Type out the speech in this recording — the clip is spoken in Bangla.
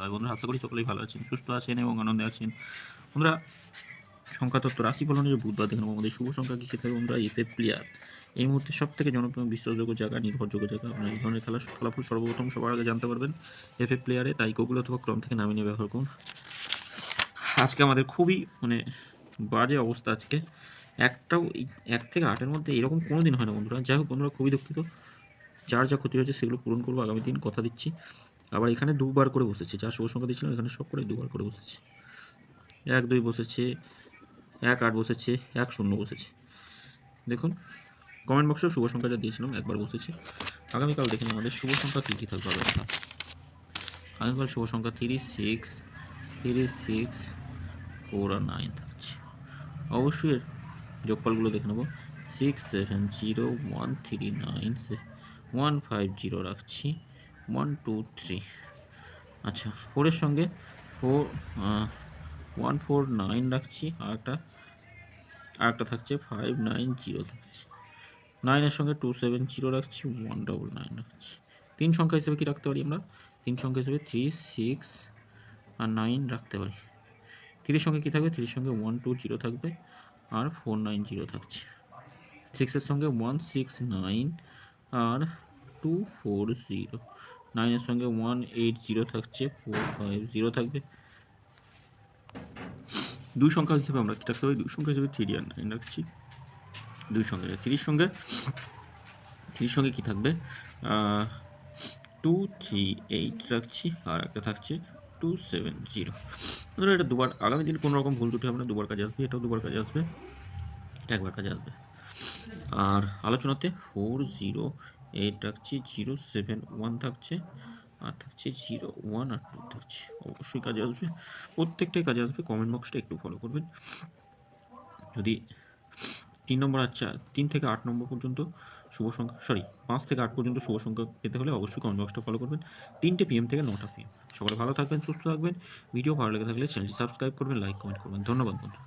হয়। বন্ধুরা আশা করি সকলেই ভালো আছেন, সুস্থ আছেন এবং আনন্দে আছেন। বন্ধুরা সংখ্যাতত্ত্ব রাশি ফলনে যে বুধবার দেখে নেব আমাদের শুভ সংখ্যা কী কী থাকবে বন্ধুরা। এফএফ প্লেয়ার এই মুহূর্তে সবথেকে জনপ্রিয় বিশ্বাসযোগ্য জায়গা, নির্ভরযোগ্য জায়গা। আপনারা এই ধরনের খেলার ফলাফল সর্বপ্রথম সবার আগে জানতে পারবেন এফএফ প্লেয়ারে, তাই গুগল অথবা ক্রম থেকে নামিয়ে নিয়ে ব্যবহার করুন। আজকে আমাদের খুবই বাজে অবস্থা আজকে। একটাও 1 থেকে 8-এর মধ্যে এরকম কোনো দিন হয় না বন্ধুরা। যাই হোক বন্ধুরা, খুবই দুঃখিত। যার যা ক্ষতি হয়েছে সেগুলো পূরণ করবো আগামী দিন, কথা দিচ্ছি। আবার এখানে দুবার করে বসেছে, যা শুভ সংখ্যা দিয়েছিলাম এখানে সব করে দুবার করে বসেছে। 1-2 বসেছে, 1-8 বসেছে, 1-0 বসেছে। দেখুন কমেন্ট বক্সেও শুভ সংখ্যা যা দিয়েছিলাম একবার বসেছে। আগামীকাল দেখুন আমাদের শুভ সংখ্যা কী কী থাকবে দেখা। আগামীকাল শুভ সংখ্যা 3, 6, 4 আর 9 থাকছে। অবশ্যই এর যোগফলগুলো দেখে নেব। 6, 7, 0, 1, 3, 9, 1, 5, 0 রাখছি, 1, 2, 3। আচ্ছা, 4-এর সঙ্গে 1, 4, 9 রাখছি, আরেকটা থাকছে 5, 9, 0 থাকছে। 9-এর সঙ্গে 2, 7, 0 রাখছি, 1, 9 রাখছি। 3 সংখ্যা হিসেবে কি রাখতে পারি আমরা? 3 সংখ্যা হিসেবে 3, 6 আর 9 রাখতে পারি। 3-এর সঙ্গে কী থাকবে? 3-এর সঙ্গে 1, 2, 0 থাকবে আর 4, 9, 0 থাকছে। 6-এর সঙ্গে 1, 6, 9 আর 2, 4, 0। 9-এর সঙ্গে 1, 8, 0 থাকছে, 4, 5, 0 থাকবে। 2 সংখ্যা হিসেবে আমরা কী রাখতে পারি? 2 সংখ্যা হিসেবে 3 আর 9 রাখছি। 2 সংখ্যা 3-এর সঙ্গে কী থাকবে? 2, 3, 8 রাখছি আর একটা থাকছে 2, 7, 0। ধরো এটা দুবার, আগামী দিন কোনো রকম ভুল ত্রুটি হবে না, দুবার কাজে আসবে, এটাও দুবার কাজে আসবে, এটা একবার কাজে আসবে। আর আলোচনাতে 4, 0, 8 রাখছি, 0, 7, 1 থাকছে আর থাকছে 0, 1 আর 2 থাকছে। অবশ্যই কাজে আসবে, প্রত্যেকটাই কাজে আসবে। কমেন্ট বক্সটা একটু ফলো করবেন। যদি 3 নম্বর, আচ্ছা 3 থেকে 8 নম্বর পর্যন্ত শুভ সংখ্যা, 5 থেকে 8 পর্যন্ত শুভ সংখ্যা পেতে হলে অবশ্যই কমেন্ট বক্সটা ফলো করবেন। 3টে PM থেকে 9টা PM। সকলে ভালো থাকবেন, সুস্থ থাকবেন। ভিডিও ভালো লেগে থাকলে চ্যানেলটি সাবস্ক্রাইব করবেন, লাইক কমেন্ট করবেন। ধন্যবাদ বন্ধু।